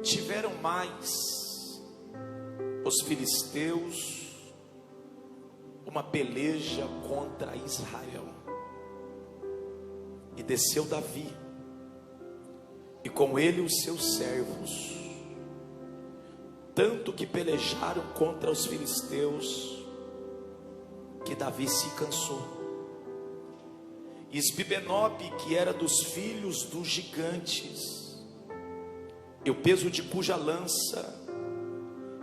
Tiveram mais os filisteus uma peleja contra Israel. E desceu Davi, e com ele os seus servos, tanto que pelejaram contra os filisteus, que Davi se cansou. Isbi-Benob, que era dos filhos dos gigantes, e o peso de cuja lança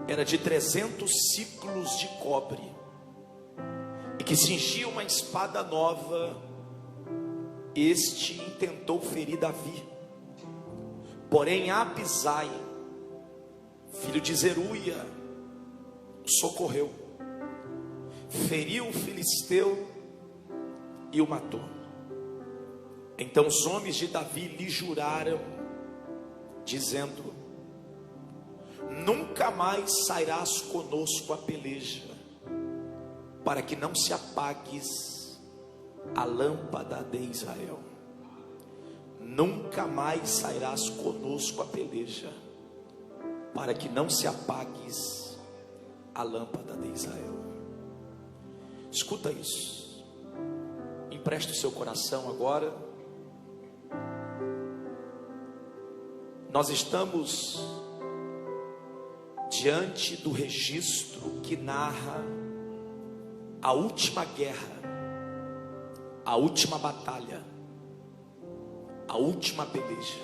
era de 300 ciclos de cobre, e que cingia uma espada nova, este intentou ferir Davi. Porém Abisai, filho de Zeruia, socorreu, feriu o filisteu e o matou. Então os homens de Davi lhe juraram, dizendo: nunca mais sairás conosco a peleja, para que não se apagues a lâmpada de Israel. Nunca mais sairás conosco a peleja, para que não se apagues a lâmpada de Israel. Escuta isso, empreste o seu coração agora. Nós estamos diante do registro que narra a última guerra, a última batalha, a última peleja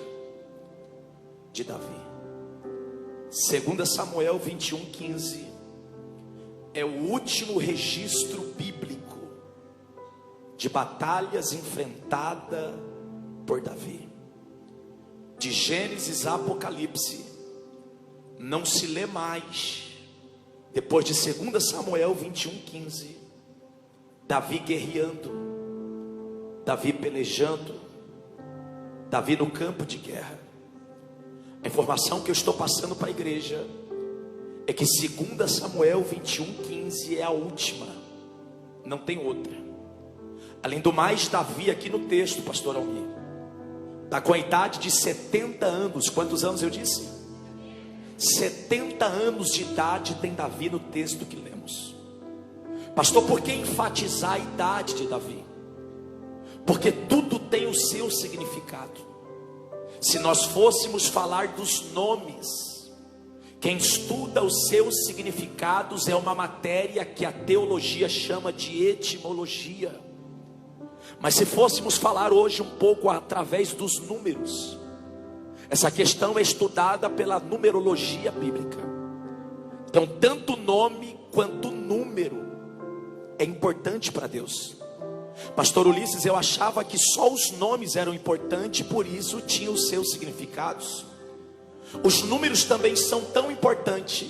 de Davi. 2 Samuel 21:15 é o último registro bíblico de batalhas enfrentadas por Davi. De Gênesis a Apocalipse não se lê mais, depois de 2 Samuel 21:15, Davi guerreando, Davi pelejando, Davi no campo de guerra. A informação que eu estou passando para a igreja é que 2 Samuel 21:15 é a última, não tem outra. Além do mais, Davi aqui no texto, pastor Almir, está com a idade de 70 anos. Quantos anos eu disse? 70 anos de idade tem Davi no texto que lemos. Pastor, por que enfatizar a idade de Davi? Porque tudo tem o seu significado. Se nós fôssemos falar dos nomes, quem estuda os seus significados é uma matéria que a teologia chama de etimologia. Mas se fôssemos falar hoje um pouco através dos números, essa questão é estudada pela numerologia bíblica. Então tanto o nome quanto o número é importante para Deus. Pastor Ulisses, eu achava que só os nomes eram importantes, por isso tinham os seus significados. Os números também são tão importantes,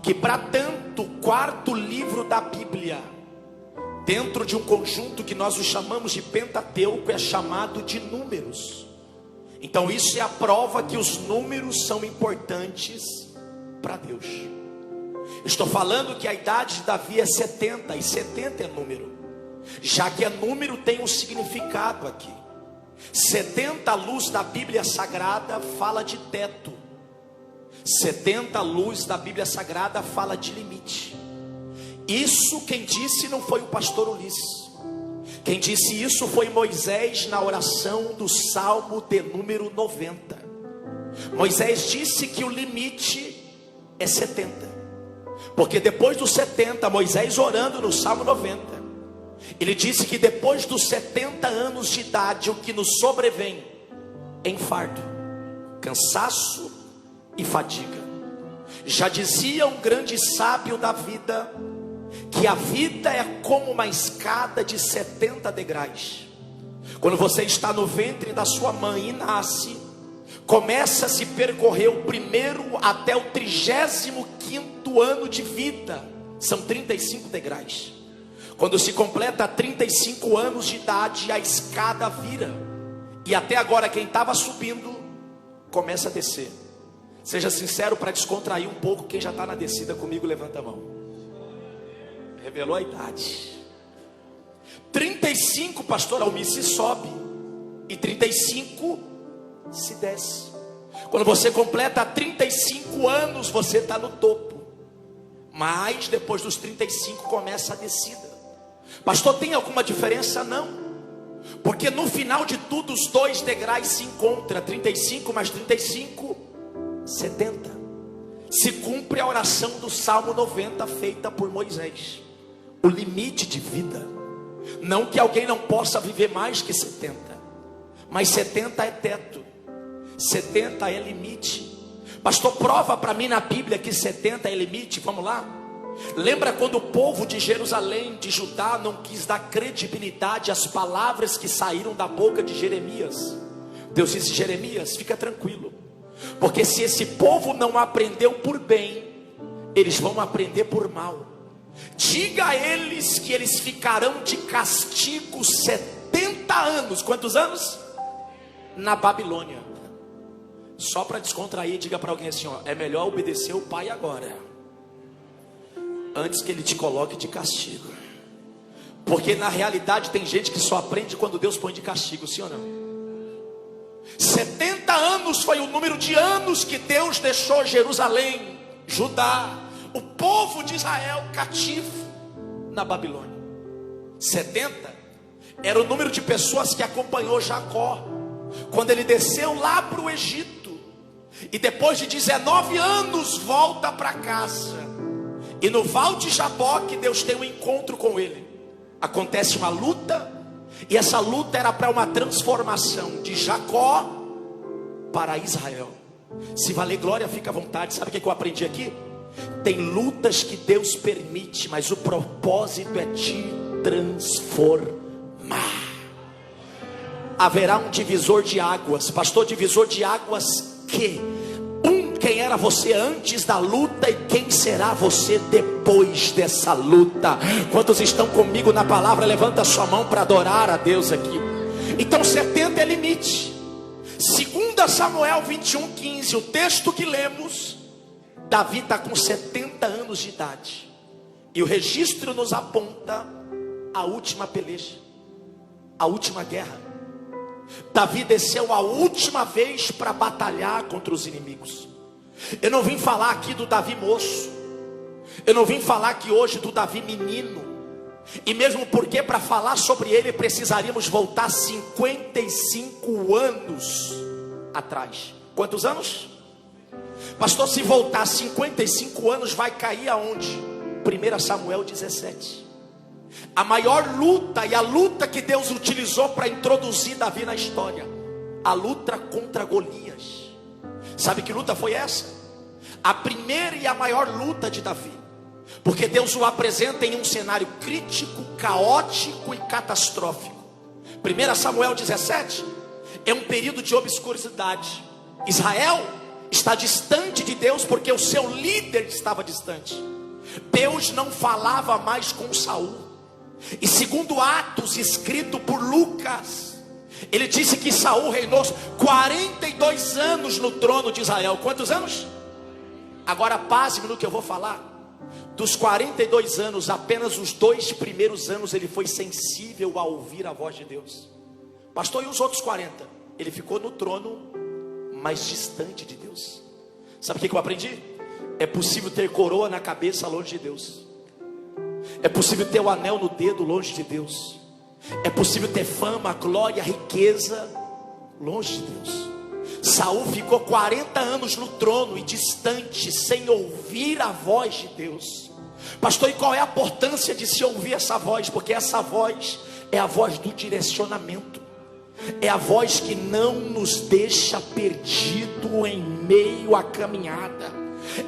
que para tanto, o quarto livro da Bíblia, dentro de um conjunto que nós o chamamos de Pentateuco, é chamado de números. Então isso é a prova que os números são importantes para Deus. Estou falando que a idade de Davi é 70, e 70 é número. Já que é número, tem um significado aqui. 70, a luz da Bíblia Sagrada fala de teto. 70, a luz da Bíblia Sagrada fala de limite. Isso quem disse não foi o pastor Ulisses. Quem disse isso foi Moisés na oração do Salmo de número 90. Moisés disse que o limite é 70. Porque depois dos 70, Moisés orando no Salmo 90, ele disse que depois dos 70 anos de idade, o que nos sobrevém é infarto, cansaço e fadiga. Já dizia um grande sábio da vida, que a vida é como uma escada de 70 degraus. Quando você está no ventre da sua mãe e nasce, começa a se percorrer o primeiro até o 35º ano de vida, são 35 degraus. Quando se completa 35 anos de idade, a escada vira, e até agora quem estava subindo começa a descer. Seja sincero para descontrair um pouco. Quem já está na descida comigo, levanta a mão. Revelou a idade. 35, pastor Almir, se sobe, e 35 se desce. Quando você completa 35 anos, você está no topo. Mas depois dos 35 começa a descida. Pastor, tem alguma diferença? Não. Porque no final de tudo os dois degraus se encontram. 35 mais 35, 70. Se cumpre a oração do Salmo 90 feita por Moisés. O limite de vida. Não que alguém não possa viver mais que 70. Mas 70 é teto. 70 é limite. Pastor, prova para mim na Bíblia que 70 é limite. Vamos lá. Lembra quando o povo de Jerusalém, de Judá, não quis dar credibilidade às palavras que saíram da boca de Jeremias? Deus disse: Jeremias, fica tranquilo, porque se esse povo não aprendeu por bem, eles vão aprender por mal. Diga a eles que eles ficarão de castigo 70 anos. Quantos anos? Na Babilônia. Só para descontrair, diga para alguém assim, ó, é melhor obedecer o pai agora, antes que ele te coloque de castigo. Porque na realidade tem gente que só aprende quando Deus põe de castigo, sim ou não? 70 anos foi o número de anos que Deus deixou Jerusalém, Judá, o povo de Israel cativo na Babilônia. 70 era o número de pessoas que acompanhou Jacó quando ele desceu lá para o Egito. E depois de 19 anos volta para casa. E no Val de Jaboque Deus tem um encontro com ele. Acontece uma luta. E essa luta era para uma transformação de Jacó para Israel. Se valer glória, fica à vontade. Sabe o que eu aprendi aqui? Tem lutas que Deus permite, mas o propósito é te transformar. Haverá um divisor de águas. Pastor, divisor de águas que? Quem era você antes da luta e quem será você depois dessa luta? Quantos estão comigo na palavra? Levanta sua mão para adorar a Deus aqui. Então 70 é limite. 2 Samuel 21:15, o texto que lemos, Davi está com 70 anos de idade. E o registro nos aponta a última peleja, a última guerra. Davi desceu a última vez para batalhar contra os inimigos. Eu não vim falar aqui do Davi moço. Eu não vim falar aqui hoje do Davi menino. E mesmo porque para falar sobre ele precisaríamos voltar 55 anos atrás. Quantos anos? Pastor, se voltar 55 anos vai cair aonde? 1 Samuel 17. A maior luta e a luta que Deus utilizou para introduzir Davi na história. A luta contra Golias. Sabe que luta foi essa? A primeira e a maior luta de Davi. Porque Deus o apresenta em um cenário crítico, caótico e catastrófico. 1 Samuel 17 é um período de obscuridade. Israel está distante de Deus porque o seu líder estava distante. Deus não falava mais com Saul. E segundo Atos, escrito por Lucas, ele disse que Saul reinou 42 anos no trono de Israel. Quantos anos? Agora pasme no que eu vou falar. Dos 42 anos, apenas os 2 primeiros anos ele foi sensível a ouvir a voz de Deus. Pastor, e os outros 40? Ele ficou no trono, mas distante de Deus. Sabe o que eu aprendi? É possível ter coroa na cabeça longe de Deus. É possível ter o anel no dedo longe de Deus. É possível ter fama, glória, riqueza longe de Deus. Saul ficou 40 anos no trono e distante, sem ouvir a voz de Deus. Pastor, e qual é a importância de se ouvir essa voz? Porque essa voz é a voz do direcionamento. É a voz que não nos deixa perdido em meio à caminhada.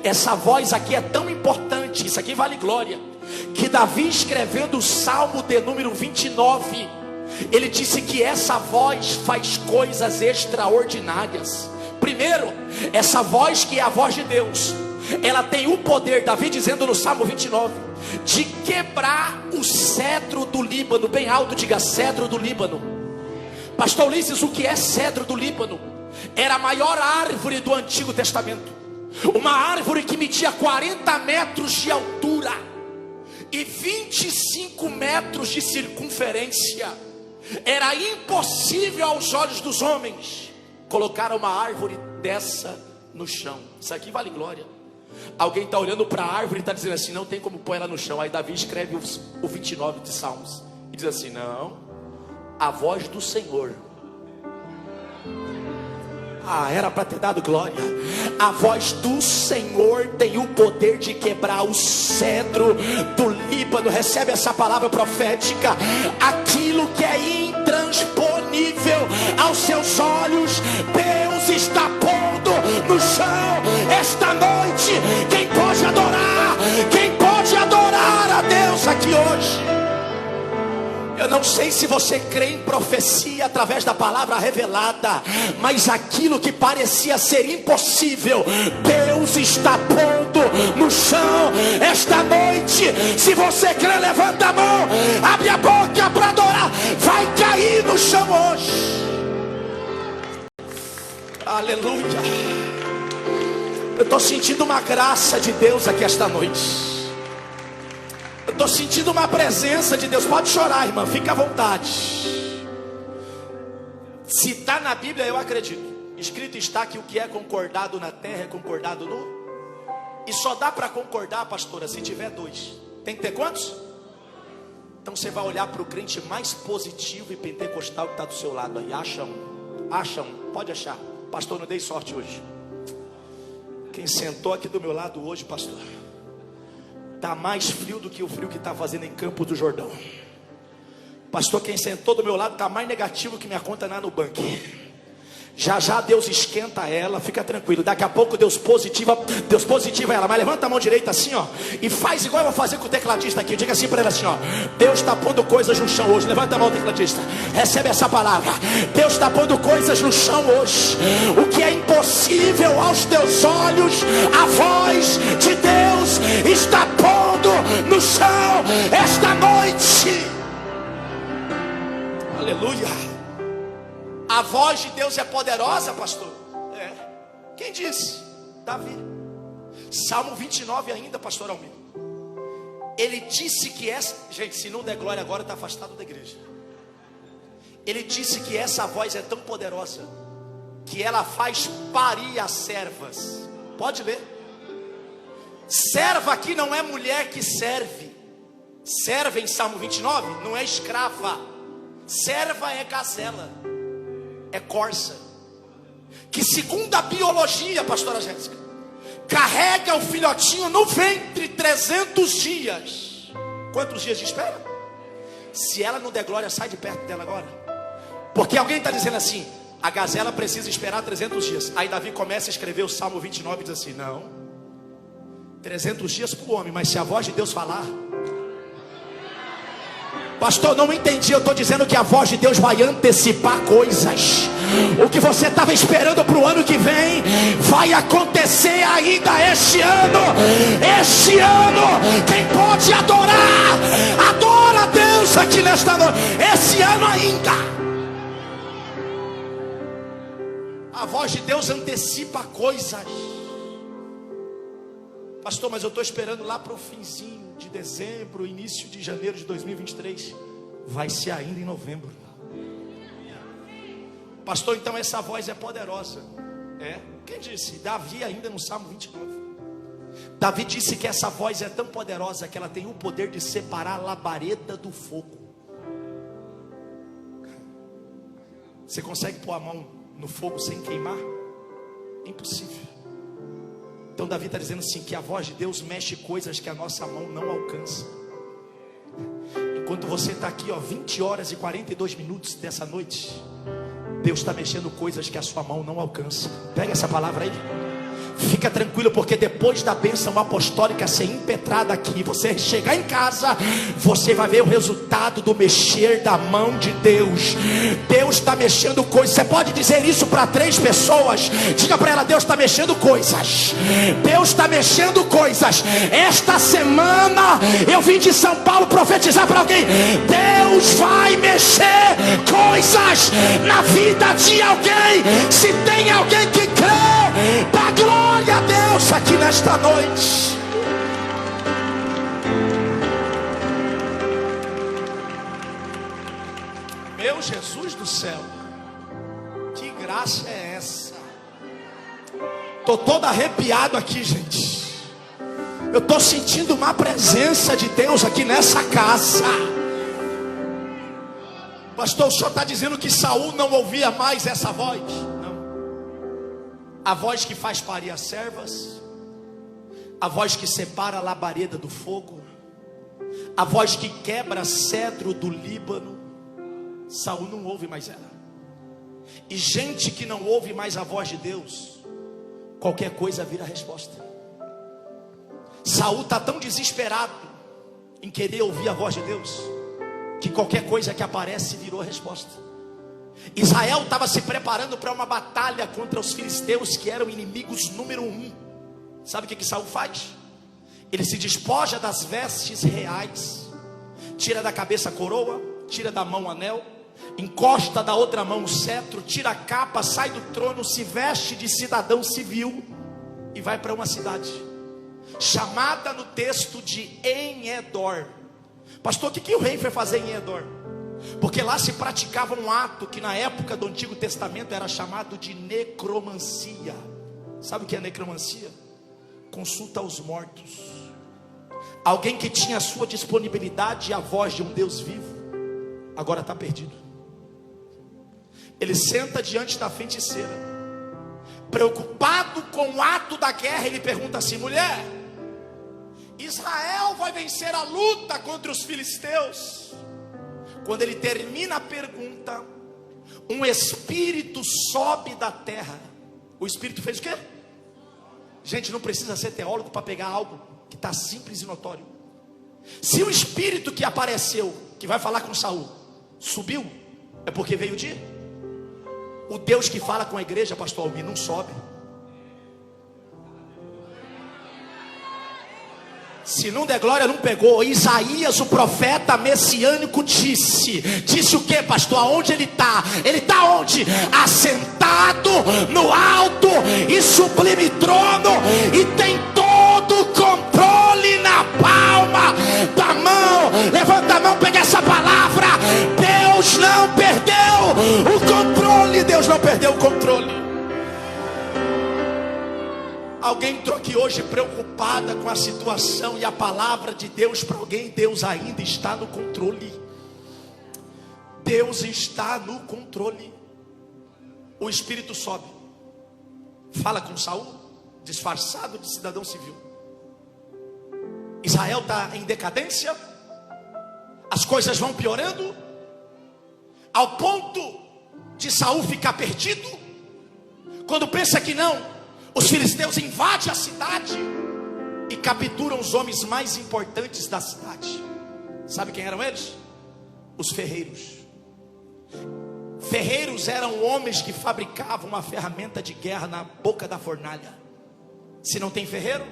Essa voz aqui é tão importante, isso aqui vale glória, que Davi, escrevendo o Salmo de número 29, ele disse que essa voz faz coisas extraordinárias. Primeiro, essa voz que é a voz de Deus, ela tem o poder, Davi dizendo no Salmo 29, de quebrar o cedro do Líbano. Bem alto, diga: cedro do Líbano. Pastor Ulisses, o que é cedro do Líbano? Era a maior árvore do Antigo Testamento. Uma árvore que media 40 metros de altura e 25 metros de circunferência. Era impossível aos olhos dos homens colocaram uma árvore dessa no chão. Isso aqui vale glória. Alguém está olhando para a árvore e está dizendo assim: não tem como pôr ela no chão. Aí Davi escreve o 29 de Salmos e diz assim: não, a voz do Senhor. Era para ter dado glória. A voz do Senhor tem o poder de quebrar o cedro do Líbano. Recebe essa palavra profética. Aquilo que é intransponível aos seus olhos, Deus está pondo no chão esta noite. Quem pode adorar? Quem pode adorar a Deus aqui hoje? Eu não sei se você crê em profecia através da palavra revelada, mas aquilo que parecia ser impossível, Deus está pondo no chão esta noite. Se você crê, levanta a mão, abre a boca para adorar. Vai cair no chão hoje. Aleluia. Eu estou sentindo uma graça de Deus aqui esta noite. Eu estou sentindo uma presença de Deus. Pode chorar, irmã, fica à vontade. Se está na Bíblia, eu acredito. Escrito está que o que é concordado na terra é concordado no... E só dá para concordar, pastora, se tiver dois. Tem que ter quantos? Então você vai olhar para o crente mais positivo e pentecostal que está do seu lado aí. Acha um, pode achar. Pastor, não dei sorte hoje. Quem sentou aqui do meu lado hoje, pastor, está mais frio do que o frio que está fazendo em Campos do Jordão. Pastor, quem sentou do meu lado está mais negativo que minha conta na Nubank. Já já Deus esquenta ela, fica tranquilo. Daqui a pouco Deus positiva ela. Mas levanta a mão direita assim, ó, e faz igual eu vou fazer com o tecladista aqui. Diga assim para ele assim, ó: Deus está pondo coisas no chão hoje. Levanta a mão, tecladista. Recebe essa palavra. Deus está pondo coisas no chão hoje. O que é impossível aos teus olhos, a voz de Deus está pondo no chão esta noite. Aleluia. A voz de Deus é poderosa, pastor? É. Quem disse? Davi. Salmo 29 ainda, pastor Almir. Ele disse que essa... Gente, se não der glória agora, está afastado da igreja. Ele disse que essa voz é tão poderosa que ela faz parir as servas. Pode ler. Serva aqui não é mulher que serve. Serva em Salmo 29 não é escrava. Serva é gazela, é corça, que segundo a biologia, pastora Jéssica, carrega o filhotinho no ventre 300 dias. Quantos dias de espera? Se ela não der glória, sai de perto dela agora. Porque alguém está dizendo assim: a gazela precisa esperar 300 dias. Aí Davi começa a escrever o Salmo 29 e diz assim: não, 300 dias para o homem, mas se a voz de Deus falar... Pastor, não entendi. Eu estou dizendo que a voz de Deus vai antecipar coisas. O que você estava esperando para o ano que vem vai acontecer ainda este ano. Este ano, quem pode adorar, adora a Deus aqui nesta noite. Esse ano ainda. A voz de Deus antecipa coisas. Pastor, mas eu estou esperando lá para o finzinho de dezembro, início de janeiro de 2023. Vai ser ainda em novembro. Pastor, então essa voz é poderosa. É? Quem disse? Davi ainda no Salmo 29. Davi disse que essa voz é tão poderosa que ela tem o poder de separar a labareda do fogo. Você consegue pôr a mão no fogo sem queimar? Impossível. Então Davi está dizendo assim, que a voz de Deus mexe coisas que a nossa mão não alcança. Enquanto você está aqui, ó, 20 horas e 42 minutos dessa noite, Deus está mexendo coisas que a sua mão não alcança. Pega essa palavra aí. Fica tranquilo, porque depois da bênção apostólica ser impetrada aqui, você chegar em casa, você vai ver o resultado do mexer da mão de Deus. Deus está mexendo coisas. Você pode dizer isso para 3 pessoas. Diga para ela: Deus está mexendo coisas. Deus está mexendo coisas. Esta semana eu vim de São Paulo profetizar para alguém: Deus vai mexer coisas na vida de alguém. Se tem alguém que crê, dá glória a Deus aqui nesta noite. Meu Jesus do céu, que graça. graça é essa? Estou todo arrepiado aqui, gente. Eu estou sentindo uma presença de Deus aqui nessa casa. Pastor, o senhor está dizendo que Saul não ouvia mais essa voz? Não. A voz que faz parir as servas, a voz que separa a labareda do fogo, a voz que quebra cedro do Líbano, Saul não ouve mais ela. E gente que não ouve mais a voz de Deus, qualquer coisa vira resposta. Saul está tão desesperado em querer ouvir a voz de Deus, que qualquer coisa que aparece virou resposta. Israel estava se preparando para uma batalha contra os filisteus, que eram inimigos número 1. Sabe o que Saul faz? Ele se despoja das vestes reais, tira da cabeça a coroa, tira da mão o anel, encosta da outra mão o cetro, tira a capa, sai do trono, se veste de cidadão civil e vai para uma cidade chamada no texto de En-Edor. Pastor, o que o rei foi fazer em En-Edor? Porque lá se praticava um ato que na época do Antigo Testamento era chamado de necromancia. Sabe o que é necromancia? Consulta aos mortos. Alguém que tinha a sua disponibilidade e a voz de um Deus vivo, agora está perdido. Ele senta diante da feiticeira, preocupado com o ato da guerra. Ele pergunta assim: mulher, Israel vai vencer a luta contra os filisteus? Quando ele termina a pergunta, um espírito sobe da terra. O espírito fez o quê? Gente, não precisa ser teólogo para pegar algo que está simples e notório. Se o espírito que apareceu, que vai falar com Saul, subiu, é porque veio o dia. O Deus que fala com a igreja, pastor Almir, não sobe. Se não der glória, não pegou. Isaías, o profeta messiânico, disse o que, pastor? Aonde ele está? Ele está onde? Assentado no alto e sublime trono, e tem todo o controle na palma da mão. Levanta a mão, pega essa palavra. Deus não perdeu o controle. Deus não perdeu o controle. Alguém entrou aqui hoje preocupada com a situação, e a palavra de Deus para alguém: Deus ainda está no controle. Deus está no controle. O espírito sobe, fala com Saul, disfarçado de cidadão civil. Israel está em decadência, as coisas vão piorando, ao ponto de Saul ficar perdido. Quando pensa que não, os filisteus invadem a cidade e capturam os homens mais importantes da cidade. Sabe quem eram eles? Os ferreiros. Ferreiros eram homens que fabricavam uma ferramenta de guerra na boca da fornalha. Se não tem ferreiro,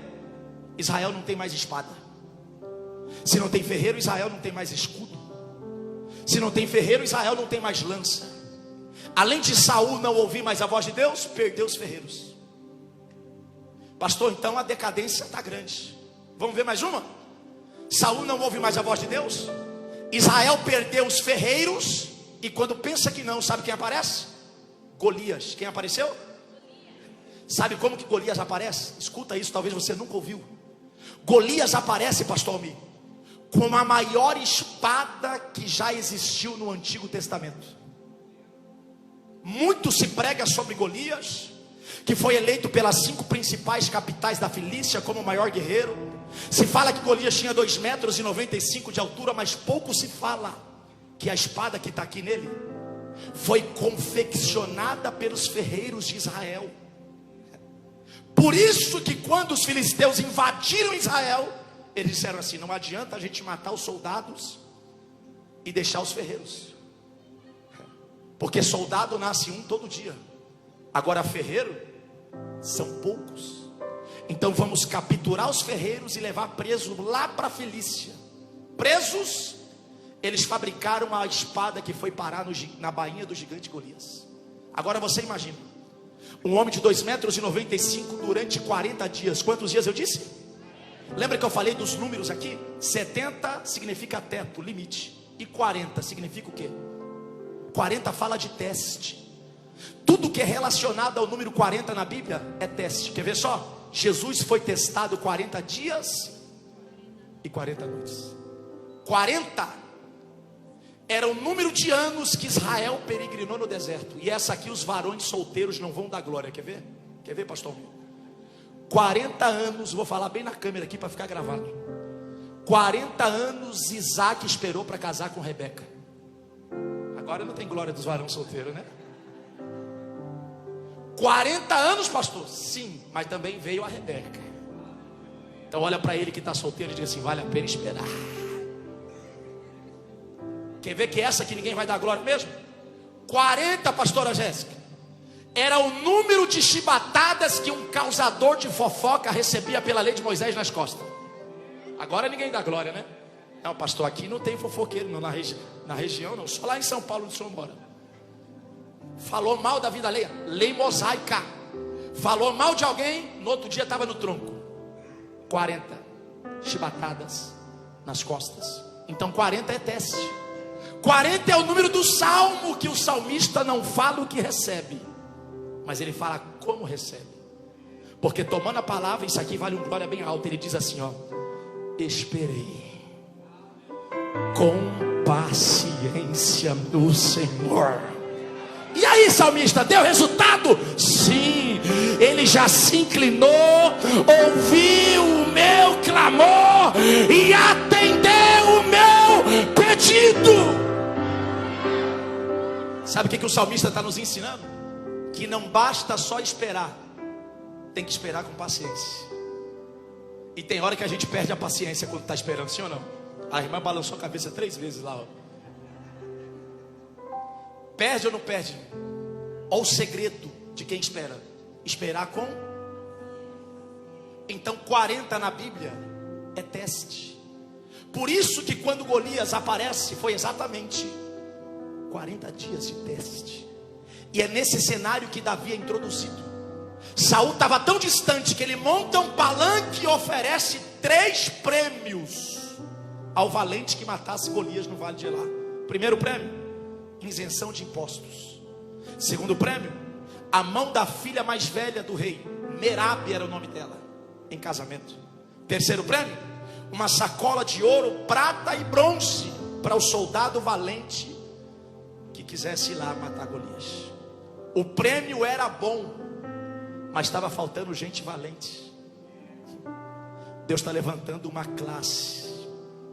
Israel não tem mais espada. Se não tem ferreiro, Israel não tem mais escudo. Se não tem ferreiro, Israel não tem mais lança. Além de Saul não ouvir mais a voz de Deus, perdeu os ferreiros. Pastor, então a decadência está grande. Vamos ver mais uma? Saul não ouve mais a voz de Deus, Israel perdeu os ferreiros, e quando pensa que não, sabe quem aparece? Golias. Quem apareceu? Sabe como que Golias aparece? Escuta isso, talvez você nunca ouviu. Golias aparece, pastor Almir, com a maior espada que já existiu no Antigo Testamento. Muito se prega sobre Golias, que foi eleito pelas 5 principais capitais da Filístia como o maior guerreiro. Se fala que Golias tinha 2,95 metros de altura, mas pouco se fala que a espada que está aqui nele foi confeccionada pelos ferreiros de Israel. Por isso que quando os filisteus invadiram Israel, eles disseram assim: não adianta a gente matar os soldados e deixar os ferreiros, porque soldado nasce um todo dia, agora ferreiro são poucos. Então vamos capturar os ferreiros e levar preso lá para a Filístia. Presos, eles fabricaram a espada que foi parar na bainha do gigante Golias. Agora você imagina, um homem de 2,95 metros durante 40 dias. Quantos dias eu disse? Lembra que eu falei dos números aqui? 70 significa teto, limite, e 40 significa o quê? 40 fala de teste. Tudo que é relacionado ao número 40 na Bíblia é teste. Quer ver só? Jesus foi testado 40 dias e 40 noites. 40 era o número de anos que Israel peregrinou no deserto. E essa aqui os varões solteiros não vão dar glória. Quer ver? Quer ver, pastor? 40 anos, vou falar bem na câmera aqui para ficar gravado. 40 anos Isaac esperou para casar com Rebeca. Agora não tem glória dos varões solteiros, né? 40 anos, pastor? Sim, mas também veio a Rebeca. Então olha para ele que está solteiro e diz assim: vale a pena esperar. Quer ver que essa que ninguém vai dar glória mesmo? 40, pastora Jéssica, era o número de chibatadas que um causador de fofoca recebia pela lei de Moisés nas costas. Agora ninguém dá glória, né? Não, pastor, aqui não tem fofoqueiro não, na região não, só lá em São Paulo onde o senhor mora. Falou mal da vida alheia, lei mosaica. Falou mal de alguém, no outro dia estava no tronco. 40 chibatadas nas costas. Então 40 é teste. 40 é o número do salmo, que o salmista não fala o que recebe, mas ele fala como recebe. Porque tomando a palavra, isso aqui vale um glória bem alto. Ele diz assim, ó: esperei com paciência no Senhor. E aí, salmista, deu resultado? Sim, ele já se inclinou, ouviu o meu clamor e atendeu o meu pedido. Sabe o que o salmista está nos ensinando? Que não basta só esperar, tem que esperar com paciência. E tem hora que a gente perde a paciência quando está esperando, sim ou não? A irmã balançou a cabeça 3 vezes lá, ó. Perde ou não perde? Olha o segredo de quem espera: esperar com. Então 40 na Bíblia é teste. Por isso que quando Golias aparece, foi exatamente 40 dias de teste. E é nesse cenário que Davi é introduzido. Saul estava tão distante que ele monta um palanque e oferece 3 prêmios ao valente que matasse Golias no vale de Elá. Primeiro prêmio: isenção de impostos. Segundo prêmio: a mão da filha mais velha do rei, Merabe era o nome dela, em casamento. Terceiro prêmio: uma sacola de ouro, prata e bronze para o soldado valente que quisesse ir lá matar Golias. O prêmio era bom, mas estava faltando gente valente. Deus está levantando uma classe,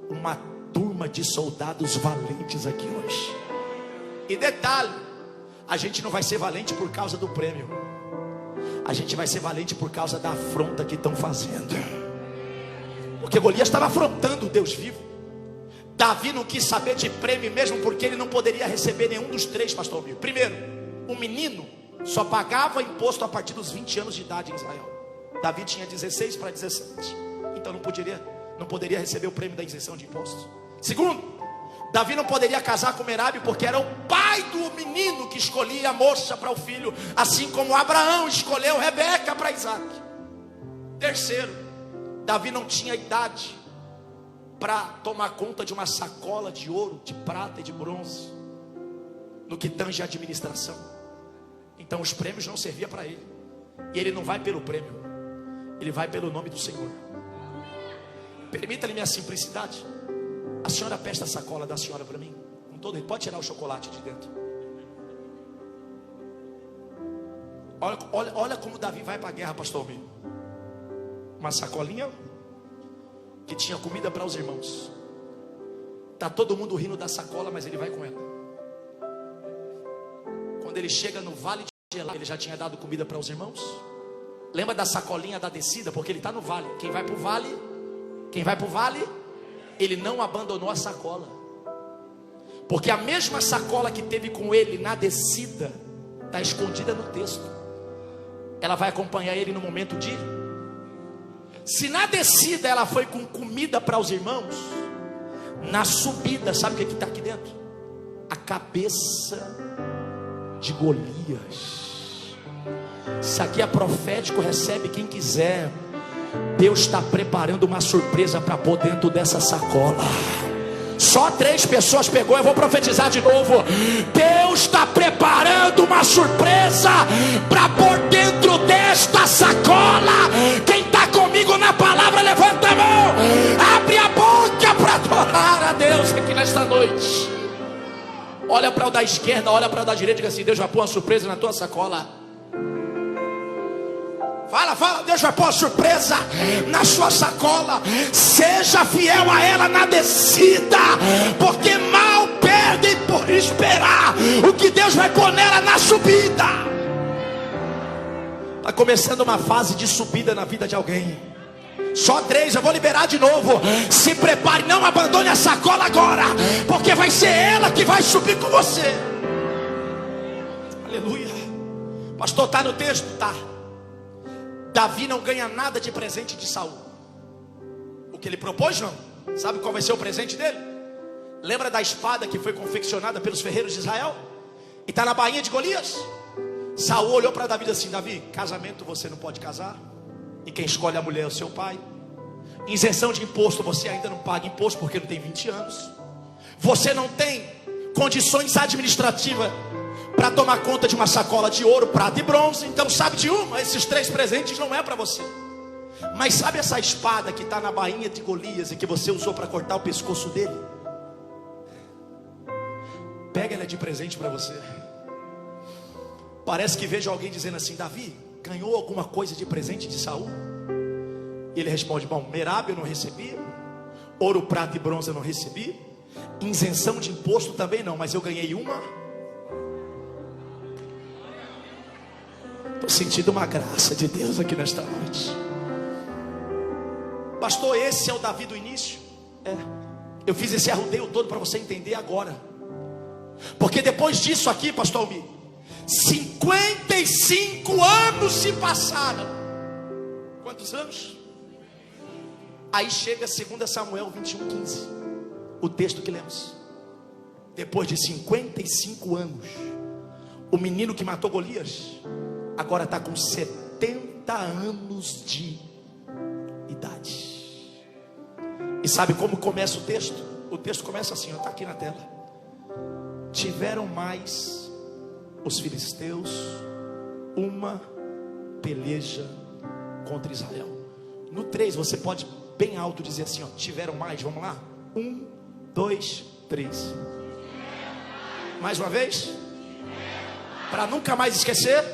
uma turma de soldados valentes aqui hoje. E detalhe: a gente não vai ser valente por causa do prêmio, a gente vai ser valente por causa da afronta que estão fazendo. Porque Golias estava afrontando o Deus vivo. Davi não quis saber de prêmio mesmo, porque ele não poderia receber nenhum dos 3, pastor Mil. Primeiro, o menino só pagava imposto a partir dos 20 anos de idade em Israel. Davi tinha 16 para 17, então não poderia receber o prêmio da isenção de impostos. Segundo, Davi não poderia casar com Merabe, porque era o pai do menino que escolhia a moça para o filho, assim como Abraão escolheu Rebeca para Isaac. Terceiro, Davi não tinha idade para tomar conta de uma sacola de ouro, de prata e de bronze, no que tange a administração. Então os prêmios não serviam para ele. E ele não vai pelo prêmio, ele vai pelo nome do Senhor. Permita-lhe minha simplicidade. A senhora presta a sacola da senhora para mim, com todo, pode tirar o chocolate de dentro. Olha como Davi vai para a guerra, pastor Mil. Uma sacolinha que tinha comida para os irmãos. Está todo mundo rindo da sacola, mas ele vai com ela. Quando ele chega no vale de Elá, ele já tinha dado comida para os irmãos. Lembra da sacolinha da descida? Porque ele está no vale. Quem vai para o vale, ele não abandonou a sacola. Porque a mesma sacola que teve com ele na descida está escondida no texto. Ela vai acompanhar ele no momento de... Se na descida ela foi com comida para os irmãos, na subida, sabe o que está aqui dentro? A cabeça de Golias. Isso aqui é profético, recebe quem quiser. Deus está preparando uma surpresa para pôr dentro dessa sacola. Só 3 pessoas pegou. Eu vou profetizar de novo. Deus está preparando uma surpresa para pôr dentro desta sacola. Quem está comigo na palavra, levanta a mão, abre a boca para adorar a Deus aqui nesta noite. Olha para o da esquerda, olha para o da direita e diga assim: Deus vai pôr uma surpresa na tua sacola. Fala, Deus vai pôr uma surpresa na sua sacola. Seja fiel a ela na descida, porque mal perdem por esperar o que Deus vai pôr nela na subida. Está começando uma fase de subida na vida de alguém. Só 3, eu vou liberar de novo. Se prepare, não abandone a sacola agora, porque vai ser ela que vai subir com você. Aleluia. Pastor, está no texto? Tá. Davi não ganha nada de presente de Saul. O que ele propôs, não. Sabe qual vai ser o presente dele? Lembra da espada que foi confeccionada pelos ferreiros de Israel? E está na bainha de Golias? Saul olhou para Davi e disse assim: Davi, casamento você não pode casar, e quem escolhe a mulher é o seu pai. Isenção de imposto, você ainda não paga imposto porque não tem 20 anos. Você não tem condições administrativas para tomar conta de uma sacola de ouro, prata e bronze. Então sabe de uma, esses 3 presentes não é para você. Mas sabe essa espada que está na bainha de Golias e que você usou para cortar o pescoço dele? Pega ela de presente para você. Parece que vejo alguém dizendo assim: Davi, ganhou alguma coisa de presente de Saul? E ele responde: bom, Merab eu não recebi, ouro, prata e bronze eu não recebi, isenção de imposto também não, mas eu ganhei uma. Estou sentindo uma graça de Deus aqui nesta noite. Pastor, esse é o Davi do início? É. Eu fiz esse arrudeio todo para você entender agora. Porque depois disso aqui, pastor Almir, 55 anos se passaram. Quantos anos? Aí chega 2 Samuel 21:15, o texto que lemos. Depois de 55 anos, o menino que matou Golias agora está com 70 anos de idade. E sabe como começa o texto? O texto começa assim, está aqui na tela. Tiveram mais os filisteus uma peleja contra Israel. No 3 você pode bem alto dizer assim, ó, tiveram mais, vamos lá? 1, 2, 3. Mais uma vez, para nunca mais esquecer.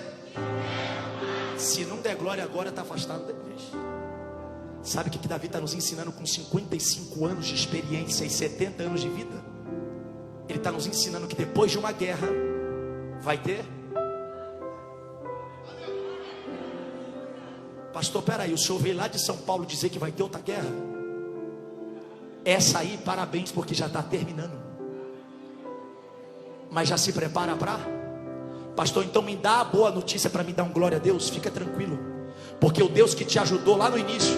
Se não der glória agora, está afastado depois. Sabe o que Davi está nos ensinando com 55 anos de experiência e 70 anos de vida? Ele está nos ensinando que depois de uma guerra vai ter. Pastor, peraí, o senhor veio lá de São Paulo dizer que vai ter outra guerra? Essa aí, parabéns, porque já está terminando. Mas já se prepara para? Pastor, então me dá a boa notícia para me dar um glória a Deus. Fica tranquilo, porque o Deus que te ajudou lá no início,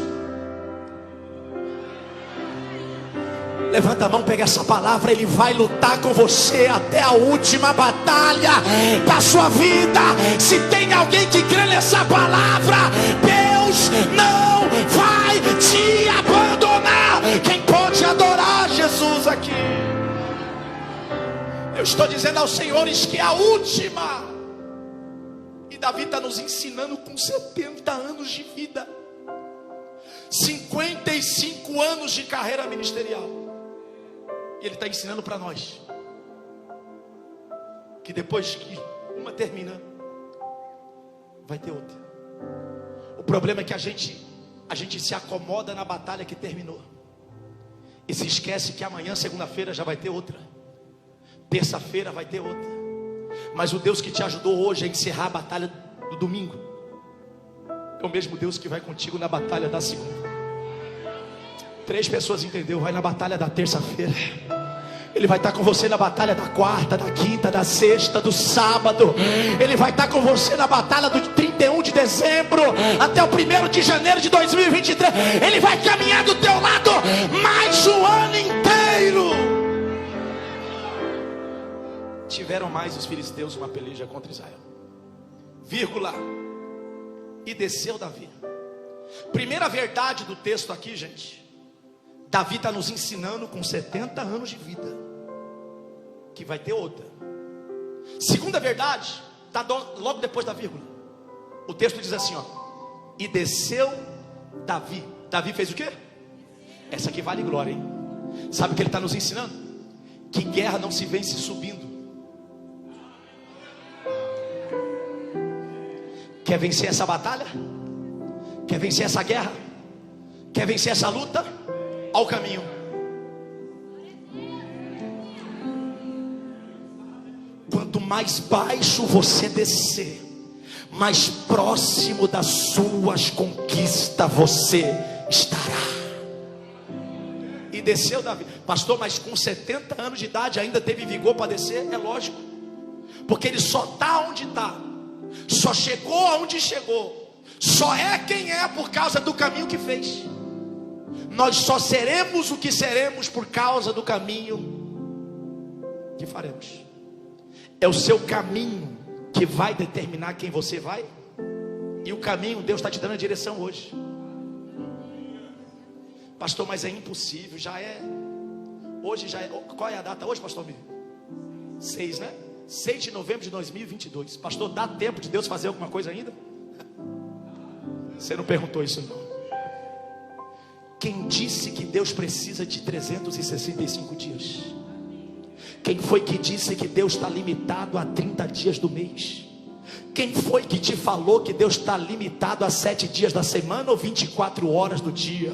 levanta a mão, pega essa palavra. Ele vai lutar com você até a última batalha da sua vida. Se tem alguém que crê nessa palavra, Deus não vai te abandonar. Quem pode adorar Jesus aqui? Eu estou dizendo aos senhores que é a última. E Davi está nos ensinando com 70 anos de vida, 55 anos de carreira ministerial. E ele está ensinando para nós que depois que uma termina, vai ter outra. O problema é que a gente se acomoda na batalha que terminou e se esquece que amanhã, segunda-feira, já vai ter outra. Terça-feira vai ter outra. Mas o Deus que te ajudou hoje a encerrar a batalha do domingo é o mesmo Deus que vai contigo na batalha da segunda. 3 pessoas entenderam. Vai na batalha da terça-feira. Ele vai estar com você na batalha da quarta, da quinta, da sexta, do sábado. Ele vai estar com você na batalha do 31 de dezembro até o 1º de janeiro de 2023. Ele vai caminhar do teu lado mais um ano inteiro. Tiveram mais os filisteus uma peleja contra Israel, vírgula, e desceu Davi. Primeira verdade do texto aqui, gente: Davi está nos ensinando com 70 anos de vida que vai ter outra. Segunda verdade, está logo depois da vírgula. O texto diz assim, ó: e desceu Davi. Davi fez o quê? Essa aqui vale glória, hein? Sabe o que ele está nos ensinando? Que guerra não se vence subindo. Quer vencer essa batalha? Quer vencer essa guerra? Quer vencer essa luta? Ao caminho. Quanto mais baixo você descer, mais próximo das suas conquistas você estará. E desceu Davi. Pastor, mas com 70 anos de idade ainda teve vigor para descer? É lógico, porque ele só está onde está, só chegou aonde chegou, só é quem é por causa do caminho que fez. Nós só seremos o que seremos por causa do caminho que faremos. É o seu caminho que vai determinar quem você vai. E o caminho, Deus está te dando a direção hoje. Pastor, mas é impossível, já é. Hoje já é. Qual é a data hoje, pastor? 6, né? 6 de novembro de 2022. Pastor, dá tempo de Deus fazer alguma coisa ainda? Você não perguntou isso não. Quem disse que Deus precisa de 365 dias? Quem foi que disse que Deus está limitado a 30 dias do mês? Quem foi que te falou que Deus está limitado a 7 dias da semana ou 24 horas do dia?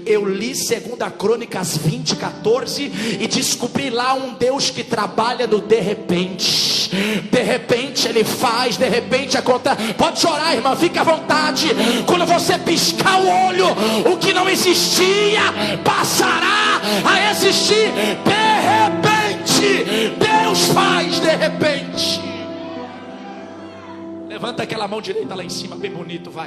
Eu li 2 Crônicas 20:14 e descobri lá um Deus que trabalha no de repente. De repente Ele faz, de repente acontece. Pode chorar, irmã, fica à vontade. Quando você piscar o olho, o que não existia passará a existir. De repente, Deus faz de repente. Levanta aquela mão direita lá em cima, bem bonito, vai.